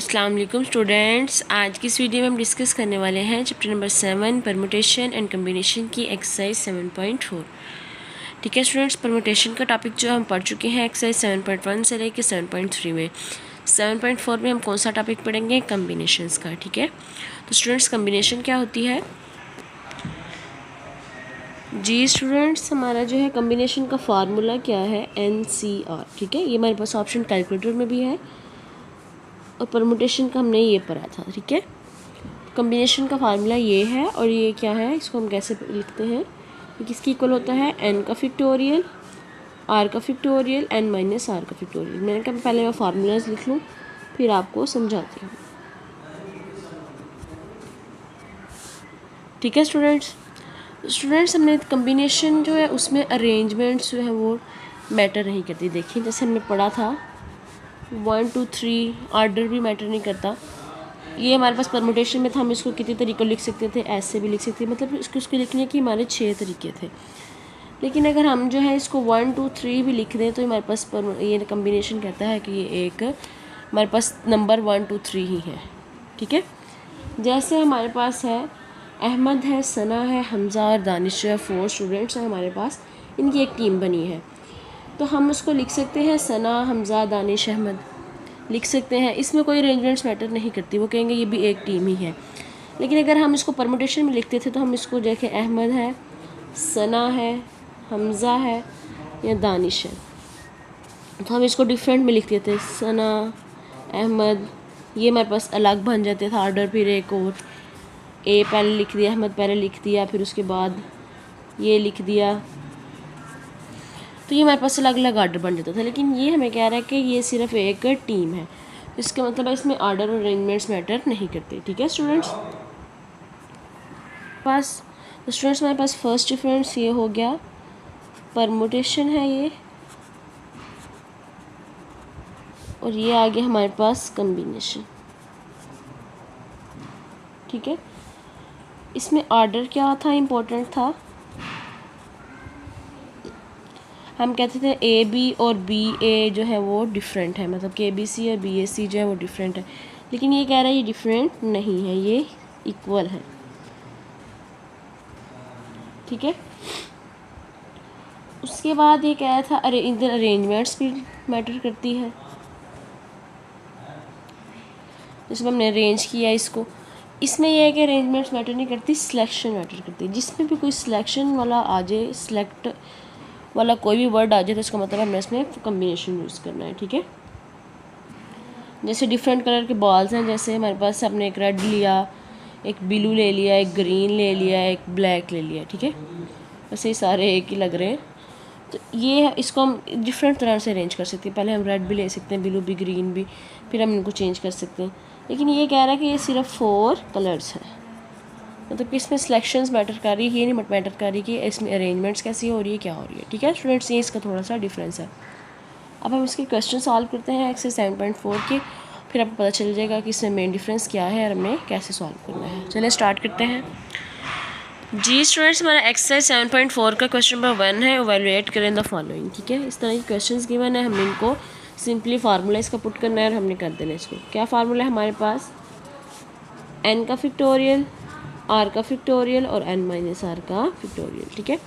अस्सलाम वालेकुम स्टूडेंट्स, आज की इस वीडियो में हम डिस्कस करने वाले हैं chapter number 7 permutation and combination की एक्सरसाइज 7.4। ठीक है स्टूडेंट्स, परमुटेशन का टॉपिक जो हम पढ़ चुके हैं एक्सरसाइज 7.1 से लेकर 7.3 में। 7.4 में हम कौन सा टॉपिक पढ़ेंगे? कम्बिनेशंस का। ठीक है, तो स्टूडेंट्स कम्बिनेशन क्या होती है जी? स्टूडेंट्स हमारा जो है कम्बिनेशन का फार्मूला क्या है? NCR। ठीक है, ये हमारे पास ऑप्शन कैलकुलेटर में भी है और परमुटेशन का हमने ये पढ़ा था। ठीक है, कम्बिनेशन का फार्मूला ये है और ये क्या है, इसको हम कैसे लिखते हैं? ये किसकी इक्वल होता है? n का फैक्टोरियल, r का फैक्टोरियल, n माइनस r का फैक्टोरियल। मैंने कहा पहले मैं फार्मूलाज लिख लूँ फिर आपको समझाती हूँ। ठीक है स्टूडेंट्स हमने कम्बिनेशन जो है उसमें अरेंजमेंट्स जो है वो मैटर नहीं करती। देखिए जैसे हमने पढ़ा था 1 2 3 ऑर्डर भी मैटर नहीं करता। ये हमारे पास परमुटेशन में था, हम इसको कितने तरीक़ों लिख सकते थे, ऐसे भी लिख सकते थे, मतलब इसको लिखने की हमारे 6 तरीके थे। लेकिन अगर हम जो है इसको 1 2 3 भी लिख दें तो हमारे पास ये कम्बिनेशन कहता है कि ये एक हमारे पास नंबर 1 2 3 ही है। ठीक है, जैसे हमारे पास है अहमद है, सना है, हमज़ा और दानिश है, 4 स्टूडेंट्स हैं हमारे पास, इनकी एक टीम बनी है। तो हम उसको लिख सकते हैं सना, हमज़ा, दानिश, अहमद लिख सकते हैं। इसमें कोई अरेंजमेंट्स मैटर नहीं करती, वो कहेंगे ये भी एक टीम ही है। लेकिन अगर हम इसको परमुटेशन में लिखते थे तो हम इसको देखें अहमद है, सना है, हमज़ा है या दानिश है, तो हम इसको डिफरेंट में लिखते थे, सना, अहमद, ये हमारे पास अलग बन जाते था ऑर्डर। फिर एक और ए पहले लिख दिया, अहमद पहले लिख दिया, फिर उसके बाद ये लिख दिया, तो ये हमारे पास अलग अलग ऑर्डर बन जाता था। लेकिन ये हमें कह रहा है कि ये सिर्फ एक टीम है, इसका मतलब है इसमें ऑर्डर और अरेंजमेंट्स मैटर नहीं करते। ठीक है स्टूडेंट्स, हमारे पास फर्स्ट डिफरेंस ये हो गया, परमुटेशन है ये, और ये आ गया हमारे पास कम्बिनेशन। ठीक है, इसमें ऑर्डर क्या था, इम्पोर्टेंट था। हम कहते थे ए बी और बी ए जो है वो डिफरेंट है, मतलब कि ABC और BAC जो है वो डिफरेंट है। लेकिन ये कह रहा है ये डिफरेंट नहीं है, ये इक्वल है। ठीक है, उसके बाद ये कह रहा था अरे इधर अरेंजमेंट्स भी मैटर करती है। जैसे हमने अरेंज किया इसको, इसमें यह है कि अरेंजमेंट्स मैटर नहीं करती, सिलेक्शन मैटर करती है। जिसमें भी कोई सिलेक्शन वाला आ जाए, सिलेक्ट वाला कोई भी वर्ड आ जाए तो इसका मतलब हमने इसमें कम्बिनेशन यूज़ करना है। ठीक है, जैसे डिफरेंट कलर के बॉल्स हैं, जैसे हमारे पास आपने एक रेड लिया, एक ब्लू ले लिया, एक ग्रीन ले लिया, एक ब्लैक ले लिया। ठीक है, वैसे ही सारे एक ही लग रहे हैं, तो ये इसको हम डिफरेंट तरह से अरेंज कर सकते हैं। पहले हम रेड भी ले सकते हैं, ब्लू भी, ग्रीन भी, फिर हम इनको चेंज कर सकते हैं। लेकिन ये कह रहा है कि ये सिर्फ 4 कलर्स हैं, मतलब कि इसमें सिलेक्शंस मैटर कर रही है, ये नहीं मैटर कर रही कि इसमें अरेंजमेंट्स कैसी हो रही है, क्या हो रही है। ठीक है स्टूडेंट्स, ये इसका थोड़ा सा डिफरेंस है। अब हम इसके क्वेश्चन सॉल्व करते हैं एक्सरसाइज 7.4 के, फिर आपको पता चल जाएगा कि इसमें मेन डिफरेंस क्या है और हमें कैसे सॉल्व करना है। चलिए स्टार्ट करते हैं जी। स्टूडेंट्स हमारा एक्सरसाइज 7.4 का क्वेश्चन नंबर 1 है, इवैल्यूएट करें द फॉलोइंग। ठीक है, इस तरह के क्वेश्चंस गिवन है, हमने इनको सिंपली फार्मूला इसका पुट करना है और हमने कर देना इसको। क्या फार्मूला है हमारे पास? n का फैक्टोरियल, r का फैक्टोरियल और n माइनस r का फैक्टोरियल। ठीक है,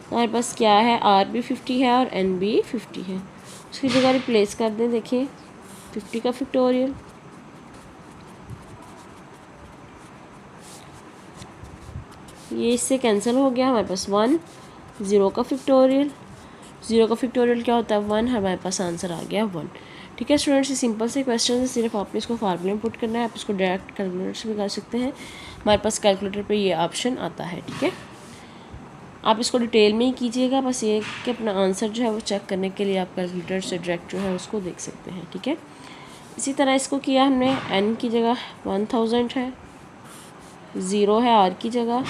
हमारे पास क्या है, r भी 50 है और n भी 50 है, उसकी जगह रिप्लेस कर दें। देखिए 50 का फैक्टोरियल, ये इससे कैंसिल हो गया, हमारे पास 1, 0 का फैक्टोरियल, 0 का फैक्टोरियल क्या होता है 1, हमारे पास आंसर आ गया 1। ठीक है स्टूडेंट्स, ये सिंपल से क्वेश्चन है, सिर्फ आपने इसको फार्मूले में पुट करना है। आप इसको डायरेक्ट कैलकुलेटर से भी कर सकते हैं, हमारे पास कैलकुलेटर पे ये ऑप्शन आता है। ठीक है, आप इसको डिटेल में ही कीजिएगा, बस ये कि अपना आंसर जो है वो चेक करने के लिए आप कैलकुलेटर से डायरेक्ट जो है उसको देख सकते हैं। ठीक है, इसी तरह इसको किया हमने, n की जगह 1000 है, 0 है r की जगह,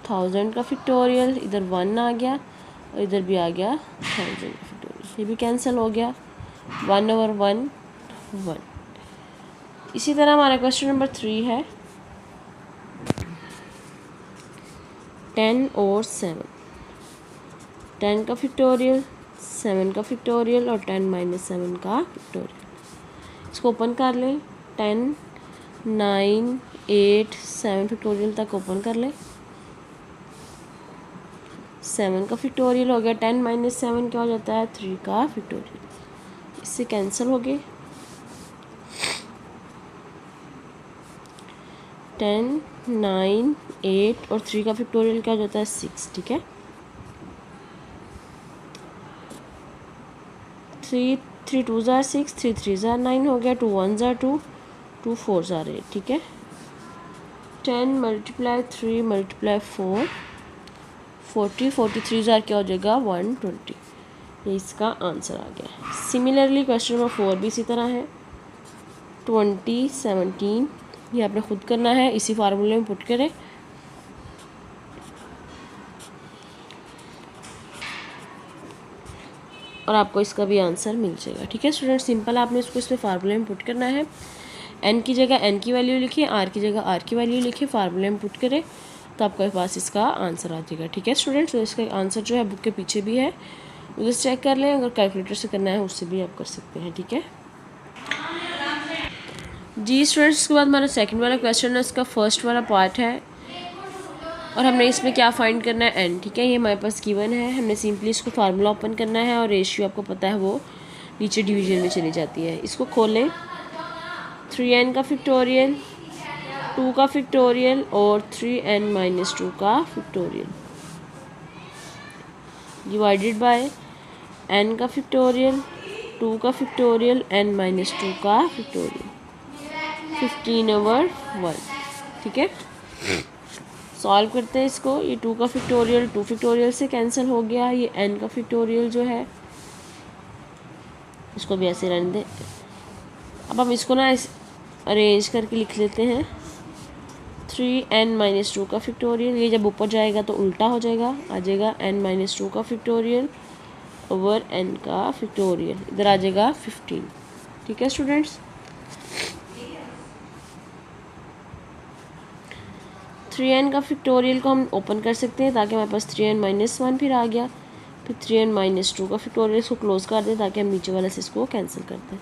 थाउजेंड का फैक्टोरियल, इधर 1 आ गया और इधर भी आ गया 1000 का फैक्टोरियल, ये भी कैंसिल हो गया, 1 ओवर 1 1। इसी तरह हमारा क्वेश्चन नंबर 3 है, 10 और 7, 10 का फैक्टोरियल, 7 का फैक्टोरियल और 10 माइनस 7 का फैक्टोरियल। इसको ओपन कर लें, 10 9 8 7 फैक्टोरियल तक ओपन कर लें। 7 का फैक्टोरियल हो गया, 10 माइनस 7 क्या हो जाता है, 3 का फैक्टोरियल। इससे कैंसिल हो गए, 10 9 8 और 3 का फैक्टोरियल क्या हो जाता है, 6। ठीक है, 3 3 2 ज़ार 6, 3 3 ज़ार 9 हो गया, 2 1 ज़ार 2, 2 4 ज़ार 8। ठीक है, 10 मल्टीप्लाई 3 मल्टीप्लाई 4 40, 43 ज़ार क्या हो जाएगा, 120। ये इसका आंसर आ गया। सिमिलरली क्वेश्चन नंबर 4 भी इसी तरह है, 20 17। ये आपने खुद करना है, इसी फार्मूले में पुट करें। और आपको इसका भी आंसर मिल जाएगा। ठीक है स्टूडेंट, सिंपल आपने इसको इसमें फार्मूले में पुट करना है। एन की जगह एन की वैल्यू लिखिए, आर की जगह आर की वैल्यू लिखिए, फार्मूले में पुट करें तो आपके पास इसका आंसर आ जाएगा। ठीक है स्टूडेंट्स, तो इसका आंसर जो है बुक के पीछे भी है, उधर से चेक कर लें। अगर कैलकुलेटर से करना है उससे भी आप कर सकते हैं। ठीक है जी स्टूडेंट्स, उसके बाद हमारा सेकंड वाला क्वेश्चन है, उसका फर्स्ट वाला पार्ट है और हमने इसमें क्या फाइंड करना है, एन। ठीक है, ये हमारे पास गिवन है, हमने सिंपली इसको फार्मूला ओपन करना है और रेशियो आपको पता है वो नीचे डिवीजन में चली जाती है। इसको खोलें, 3n का फैक्टोरियल, 2 का फैक्टोरियल और 3n माइनस 2 का फैक्टोरियल डिवाइडेड बाय n का फैक्टोरियल, 2 का फैक्टोरियल, n माइनस 2 का फैक्टोरियल, 15/1। ठीक है, सॉल्व करते हैं इसको। ये 2 का फैक्टोरियल 2 फैक्टोरियल से कैंसिल हो गया, ये n का फैक्टोरियल जो है इसको भी ऐसे रहने दें। अब हम इसको ना अरेंज करके लिख लेते हैं, 3n माइनस 2 का फैक्टोरियल, ये जब ऊपर जाएगा तो उल्टा हो जाएगा, आ जाएगा n माइनस 2 का फैक्टोरियल ओवर n का फैक्टोरियल, इधर आ जाएगा 15। ठीक है स्टूडेंट्स, 3n का फैक्टोरियल को हम ओपन कर सकते हैं ताकि हमारे पास 3n माइनस 1 फिर आ गया, फिर 3n माइनस 2 का फैक्टोरियल, इसको क्लोज कर दें ताकि हम नीचे वाले से इसको कैंसिल कर दें।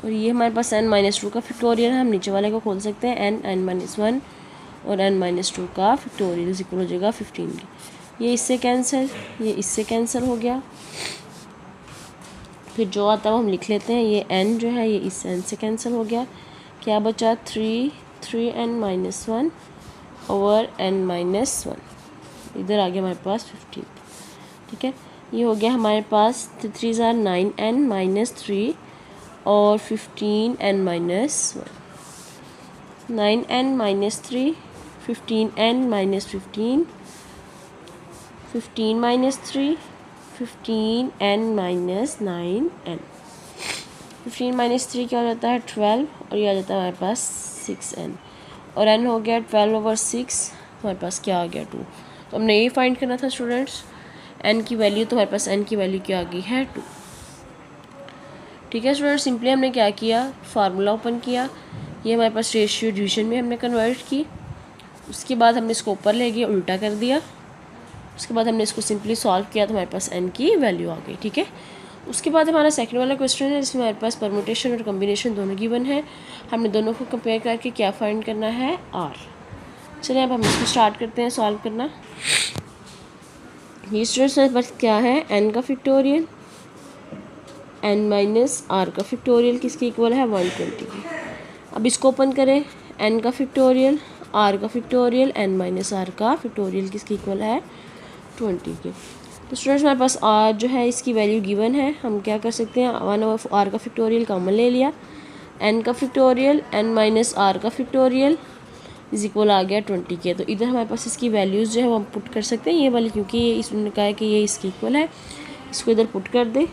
और ये हमारे पास n माइनस 2 का फैक्टोरियल है, हम नीचे वाले को खोल सकते हैं, n माइनस 1 और n माइनस 2 का फैक्टोरियल इक्वल हो जाएगा 15 की। ये इससे कैंसिल, ये इससे कैंसिल हो गया, फिर जो आता है वो हम लिख लेते हैं। ये n जो है ये इस n से कैंसिल हो गया, क्या बचा 3n minus 1 over n minus 1, इधर आ गया हमारे पास 15। ठीक है, ये हो गया हमारे पास 3 ज़ार 9n माइनस 3 और 15n minus 1, 9n minus 3, 15n minus 15, 15 minus 3, 15n minus 9n, 15 minus 3 क्या हो जाता है 12 और ये आ जाता है हमारे पास 6n और n हो गया 12 ओवर 6, हमारे पास क्या आ गया 2। तो हमने ये फाइंड करना था स्टूडेंट्स n की वैल्यू, तो हमारे पास n की वैल्यू क्या आ गई है 2। ठीक है स्टूडेंट, सिंपली हमने क्या किया, फार्मूला ओपन किया, ये हमारे पास रेशियो डिवीजन में हमने कन्वर्ट की, उसके बाद हमने इसको ऊपर ले गया उल्टा कर दिया, उसके बाद हमने इसको सिंपली सॉल्व किया तो हमारे पास n की वैल्यू आ गई। ठीक है, उसके बाद हमारा सेकंड वाला क्वेश्चन है जिसमें हमारे पास परमुटेशन और कम्बिनेशन दोनों गिवन है, हमने दोनों को कंपेयर करके क्या फाइंड करना है, r। चलिए अब हम इसको स्टार्ट करते हैं सॉल्व करना। ये स्टूडेंट्स हमारे पास क्या है, n का फैक्टोरियल, n माइनस r का फैक्टोरियल किसके इक्वल है 120 की। अब इसको ओपन करें, n का फैक्टोरियल, r का फैक्टोरियल, n माइनस r का फैक्टोरियल किसके इक्वल है 20 के। तो स्टूडेंट्स हमारे पास r जो है इसकी वैल्यू गिवन है, हम क्या कर सकते हैं 1 ओवर r का फैक्टोरियल कॉमन ले लिया, n का फैक्टोरियल, n माइनस r का फैक्टोरियल इज इक्वल आ गया 20 के। तो इधर हमारे पास इसकी वैल्यूज़ जो है वो हम पुट कर सकते हैं, ये वाली क्योंकि ये इसने कहा है कि ये इसकी इक्वल है, इसको इधर पुट कर दे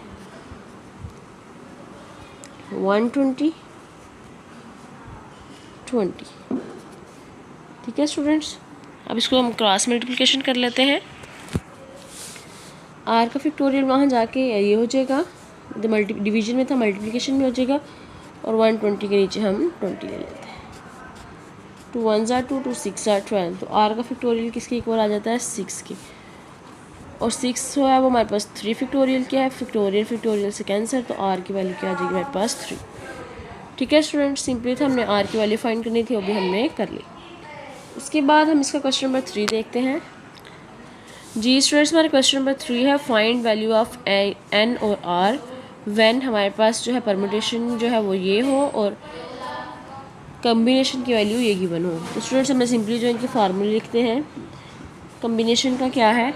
120 20। ठीक है स्टूडेंट्स, अब इसको हम क्रॉस मल्टीप्लिकेशन कर लेते हैं। r का फैक्टोरियल वहाँ जाके ये हो जाएगा, डिवीजन में था मल्टीप्लिकेशन में हो जाएगा और 120 के नीचे हम 20 ले लेते हैं। 2 1s are 2, 2 6 are 12, तो r का फैक्टोरियल किसके इक्वल आ जाता है 6 के, और 6 जो है वो हमारे पास 3 फैक्टोरियल क्या है, फैक्टोरियल से कैंसर, तो r की वैल्यू क्या आ जाएगी हमारे पास 3। ठीक है स्टूडेंट्स, सिंपली था, हमने r की वैल्यू फाइंड करनी थी, वो भी हमने कर ली। उसके बाद हम इसका क्वेश्चन नंबर 3 देखते हैं। जी स्टूडेंट्स, हमारा क्वेश्चन नंबर 3 है फाइंड वैल्यू ऑफ n और r व्हेन हमारे पास जो है परमुटेशन जो है वो ये हो और कम्बिनेशन की वैल्यू ये गिवन हो। तो स्टूडेंट्स हमने सिंपली जो इनके फार्मूले लिखते हैं। कम्बिनेशन का क्या है,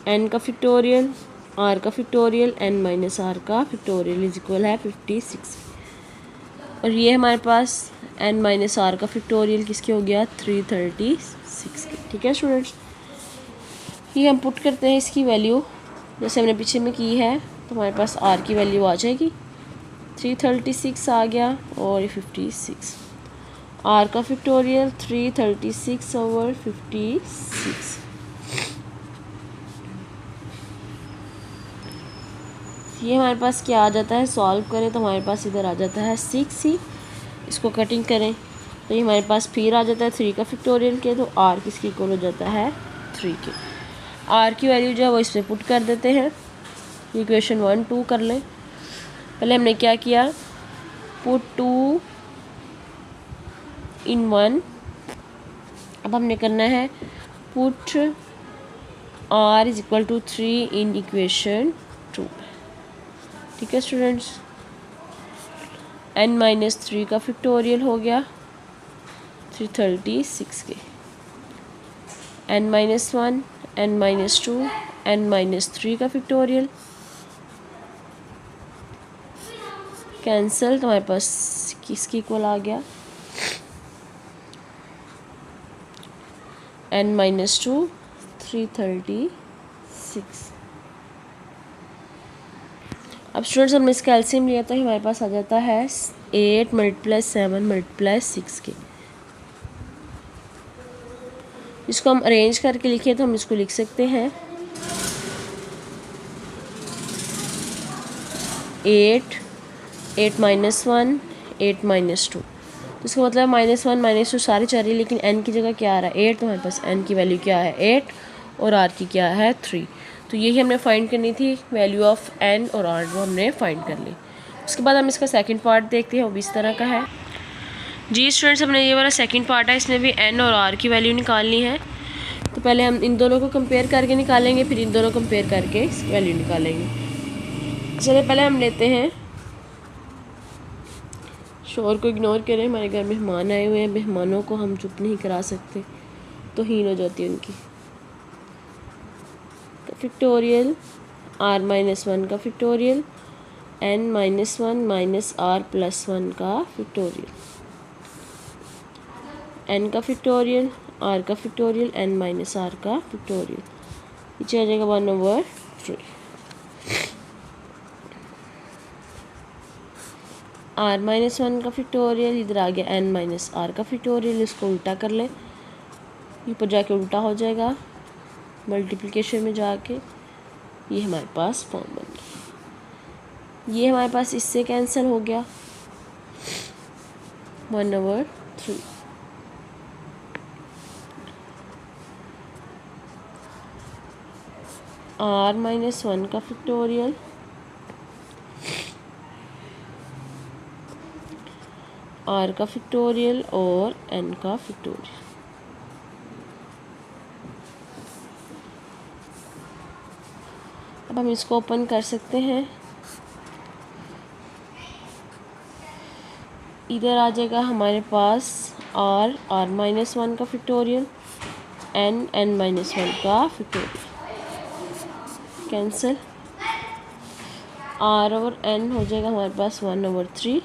n का फैक्टोरियल, r का फैक्टोरियल, n माइनस r का फैक्टोरियल इज इक्वल है 56, और ये हमारे पास n माइनस r का फैक्टोरियल किसके हो गया 336 के। ठीक है स्टूडेंट्स, ये हम पुट करते हैं इसकी वैल्यू जैसे हमने पीछे में की है, तो हमारे पास r की वैल्यू आ जाएगी 336 आ गया और 56, r का फैक्टोरियल 336 ओवर 56, ये हमारे पास क्या आ जाता है, सॉल्व करें तो हमारे पास इधर आ जाता है 6 ही, इसको कटिंग करें तो ये हमारे पास फिर आ जाता है 3 का फैक्टोरियल के, तो r किसके इक्वल हो जाता है 3 के। r की वैल्यू जो है वो इसमें पुट कर देते हैं, इक्वेशन 1 2 कर लें। पहले हमने क्या किया, पुट 2 इन 1, अब हमने करना है put r is equal to 3 in equation 2। ठीक है स्टूडेंट्स, n माइनस 3 का फैक्टोरियल हो गया 336 के, n minus 1, n minus 2, n minus 3 का फैक्टोरियल कैंसिल, तो हमारे पास किसकी इक्वल आ गया n माइनस 2 336। अब स्टूडेंट्स हमने इसका एलसीएम लिया तो हमारे पास आ जाता है 8 मल्टीप्लाई 7 मल्टीप्लाई 6 के। इसको हम अरेंज करके लिखे तो हम इसको लिख सकते हैं 8 माइनस 1 8 माइनस 2, तो इसका मतलब -1 -2 सारे चल रही है, लेकिन n की जगह क्या आ रहा है 8, तो हमारे पास n की वैल्यू क्या है 8 और r की क्या है 3। तो यही हमने फाइंड करनी थी वैल्यू ऑफ n और r, वो हमने फाइंड कर ली। उसके बाद हम इसका सेकंड पार्ट देखते हैं, वो भी इस तरह का है। जी स्टूडेंट्स, हमने ये वाला सेकंड पार्ट है, इसमें भी n और r की वैल्यू निकालनी है। तो पहले हम इन दोनों को कंपेयर करके निकालेंगे, फिर इन दोनों कंपेयर करके इसकी वैल्यू निकालेंगे। चलिए पहले हम लेते हैं, शोर को इग्नोर करें, हमारे घर मेहमान आए हुए हैं, मेहमानों को हम चुप नहीं करा सकते, तो हीन हो जाती है उनकी। फैक्टोरियल r माइनस 1 का factorial, n minus 1 minus r plus 1 का फैक्टोरियल, n का फैक्टोरियल, r का फैक्टोरियल, n माइनस r का फैक्टोरियल, नीचे आ जाएगा 1/3। r माइनस 1 का फैक्टोरियल, इधर आ गया n माइनस r का फैक्टोरियल, इसको उल्टा कर लें, ऊपर जाके उल्टा हो जाएगा मल्टीप्लिकेशन में जाके, ये हमारे पास फॉर्म बन गया। ये हमारे पास इससे कैंसिल हो गया 1/3। r माइनस 1 का फैक्टोरियल, r का फैक्टोरियल और n का फैक्टोरियल। अब हम इसको ओपन कर सकते हैं, इधर आ जाएगा हमारे पास r माइनस 1 का फैक्टोरियल, n माइनस 1 का फैक्टोरियल कैंसिल, r और n हो जाएगा हमारे पास 1/3,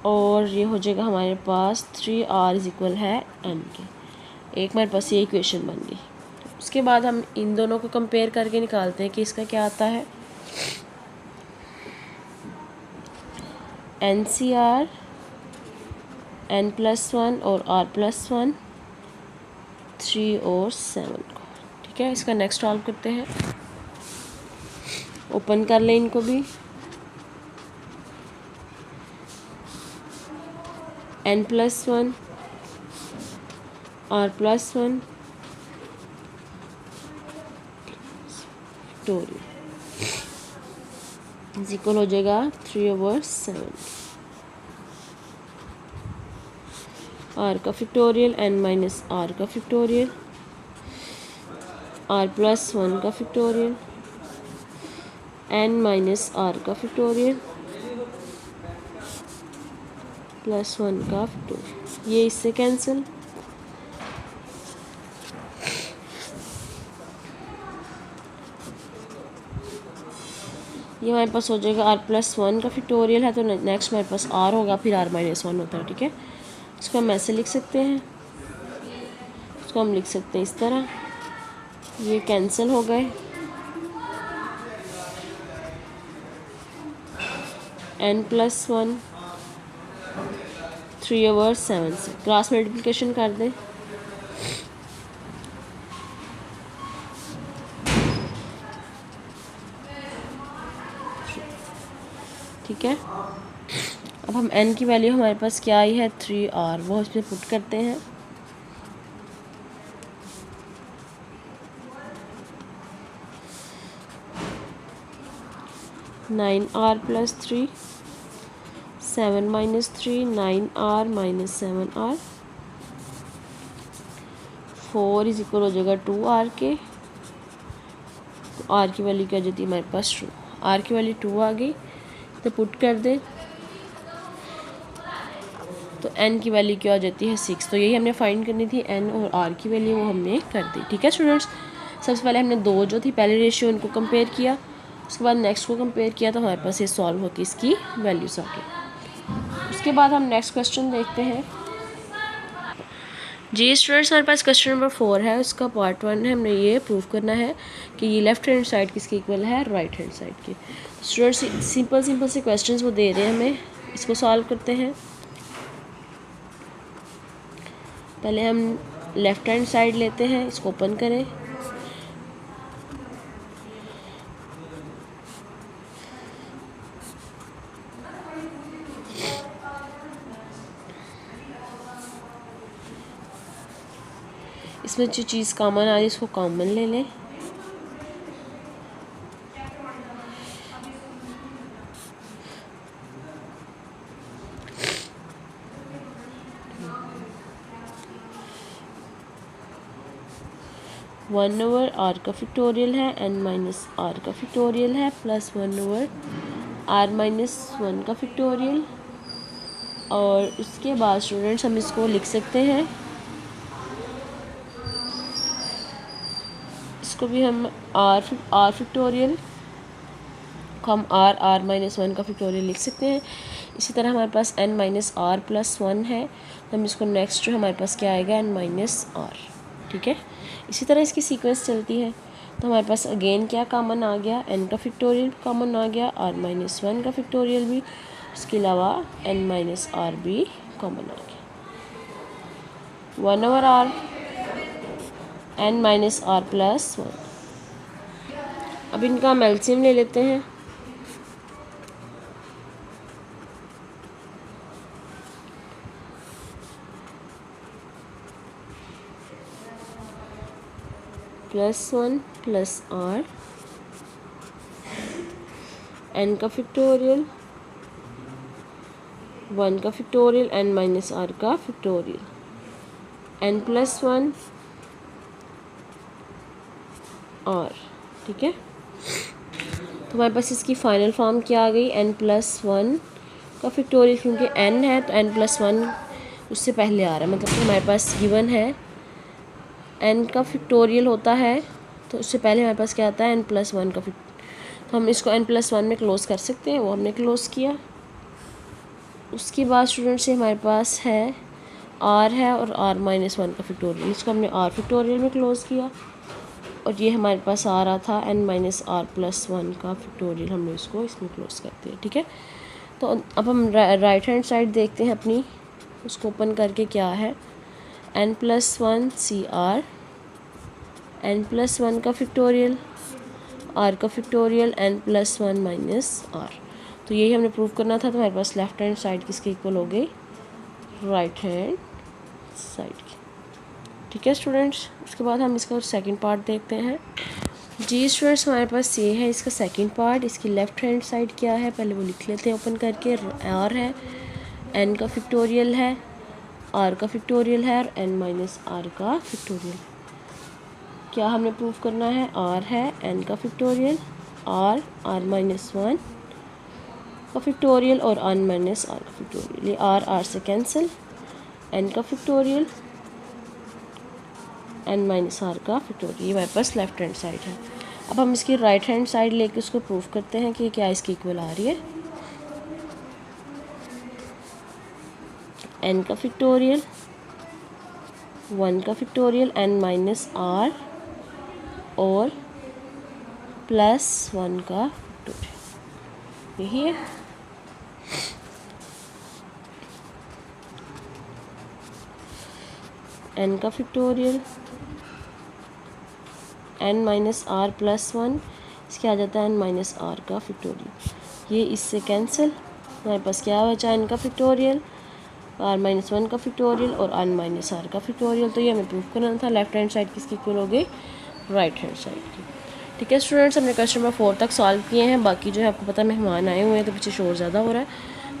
और ये हो जाएगा हमारे पास 3r इज इक्वल है n के। एक हमारे पास ये इक्वेशन बन गई। उसके बाद हम इन दोनों को कंपेयर करके निकालते हैं कि इसका क्या आता है। NCR n+1 और r+1 3 और 7 को। ठीक है, इसका नेक्स्ट सॉल्व करते हैं, ओपन कर लें इनको भी। n+1 r+1 factorial is equal हो जाएगा 3/7 r का फैक्टोरियल n-r का फैक्टोरियल r+1 का फैक्टोरियल n-r का फैक्टोरियल +1 का फैक्टोरियल। ये इससे कैंसिल, ये हमारे पास हो जाएगा r+1 का फैक्टोरियल है तो नेक्स्ट हमारे पास r होगा, फिर r-1 होता है। ठीक है, इसको हम ऐसे लिख सकते हैं, इसको हम लिख सकते हैं इस तरह, ये कैंसिल हो गए। n+1 3/7 से क्रॉस मल्टीप्लिकेशन कर दें, ठीक है। अब हम n की वैल्यू हमारे पास क्या आई है 3r, वो इसमें पुट करते हैं। (9r+3) 7 - 3 9r - 7r 4 is equal हो जाएगा 2r के। तो r की वैल्यू क्या जाती है हमारे पास 2, r की वैल्यू 2 आ गई तो पुट कर दे, तो n की वैल्यू क्या हो जाती है 6। तो यही हमने फाइंड करनी थी, n और r की वैल्यू वो हमने कर दी। ठीक है स्टूडेंट्स, सबसे पहले हमने दो जो थी पहले रेशियो उनको कंपेयर किया, उसके बाद नेक्स्ट को कंपेयर किया तो हमारे पास ये सॉल्व होकर इसकी वैल्यूज आ गई। उसके बाद हम नेक्स्ट क्वेश्चन देखते हैं। जी स्टूडेंट्स, हमारे पास क्वेश्चन नंबर 4 है, उसका पार्ट 1 है। हमने ये प्रूव करना है कि ये लेफ्ट हैंड साइड किसके इक्वल है, राइट हैंड साइड की। स्टूडेंट्स सिंपल से क्वेश्चंस वो दे रहे हैं हमें, इसको सॉल्व करते हैं। पहले हम लेफ्ट हैंड साइड लेते हैं, इसको ओपन करें, इसमें जो चीज़ कॉमन आ रही है इसको कॉमन ले लें। वन ओवर r का फैक्टोरियल है, n-r का फैक्टोरियल है, +1 ओवर r-1 का फैक्टोरियल। और उसके बाद स्टूडेंट्स हम इसको लिख सकते हैं, इसको भी हम r फैक्टोरियल को हम r-1 का फैक्टोरियल लिख सकते हैं। इसी तरह हमारे पास n-r+1 है, तो हम इसको नेक्स्ट जो हमारे पास क्या आएगा n-r। ठीक है, इसी तरह इसकी सीक्वेंस चलती है। तो हमारे पास अगेन क्या कॉमन आ गया, n का फैक्टोरियल कॉमन आ गया, r-1 का फैक्टोरियल भी, उसके अलावा n-r भी कॉमन आ गया। 1 ओवर r n-r+1। अब इनका हम एलसीएम ले लेते हैं। +1 + r n का फैक्टोरियल 1 का फैक्टोरियल n-r का फैक्टोरियल n+1 r। ठीक है, तो हमारे पास इसकी फाइनल फॉर्म क्या आ गई, n+1 का फैक्टोरियल, क्योंकि n है तो n+1 उससे पहले आ रहा है, मतलब कि हमारे पास गिवन है n का फैक्टोरियल होता है तो उससे पहले हमारे पास क्या आता है n+1 का फैक्टोरियल। तो हम इसको n+1 में क्लोज़ कर सकते हैं, वो हमने क्लोज़ किया। उसके बाद स्टूडेंट से हमारे पास है r है और r-1 का फैक्टोरियल, इसको हमने r फैक्टोरियल में क्लोज़ किया और ये हमारे पास आ रहा था n-r+1 का फैक्टोरियल, हमने इसको इसमें क्लोज़ कर दिया। ठीक है, तो अब हम राइट हैंड साइड देखते हैं अपनी, उसको ओपन करके क्या है n+1 CR, n+1 का फैक्टोरियल, r का फैक्टोरियल, n+1 - r। तो यही हमने प्रूव करना था। तो हमारे पास लेफ्ट हैंड साइड किसके इक्वल हो गई, राइट हैंड साइड की। ठीक है स्टूडेंट्स, उसके बाद हम इसका सेकंड पार्ट देखते हैं। जी स्टूडेंट्स, हमारे पास ये है इसका सेकंड पार्ट। इसकी लेफ़्ट हैंड साइड क्या है पहले वो लिख लेते हैं ओपन करके। आर है, एन का फैक्टोरियल है, आर का फैक्टोरियल है और एन माइनस आर का फैक्टोरियल। क्या हमने प्रूव करना है? आर है, एन का फैक्टोरियल, आर माइनस 1 का फैक्टोरियल और एन माइनस आर का फैक्टोरियल। ये आर से कैंसिल, एन का फैक्टोरियल, एन माइनस आर का फैक्टोरियल। ये हमारे पास लेफ्ट हैंड साइड है। अब हम इसकी राइट हैंड साइड लेके उसको प्रूव करते हैं कि क्या इसकी इक्वल आ रही है। एन का फैक्टोरियल, 1 का फैक्टोरियल, एन माइनस आर और प्लस 1 का फैक्टोरियल, यही है। एन का factorial, N minus R plus 1, इसके आ जाता है एन माइनस आर का फैक्टोरियल। ये इससे कैंसिल, हमारे पास क्या बचा? एन का फैक्टोरियल, आर माइनस 1 का फैक्टोरियल और एन माइनस आर का फैक्टोरियल। तो ये हमें प्रूफ करना था। लेफ्ट हैंड साइड किसकी इक्वल हो गई? राइट हैंड साइड की। ठीक है स्टूडेंट्स, हमने क्वेश्चन नंबर 4 तक सॉल्व किए हैं। बाकी जो है आपको पता है मेहमान आए हुए हैं तो पीछे शोर ज़्यादा हो रहा है,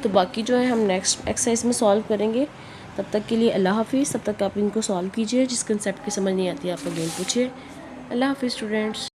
तो बाकी जो है हम नेक्स्ट एक्सरसाइज में सॉल्व करेंगे। तब तक के लिए अल्लाह हाफिज़। तब तक आप इनको सॉल्व कीजिए। जिस कंसेप्ट की समझ नहीं आती है आप अगेन पूछिए। अल्लाह हाफिज़ स्टूडेंट्स।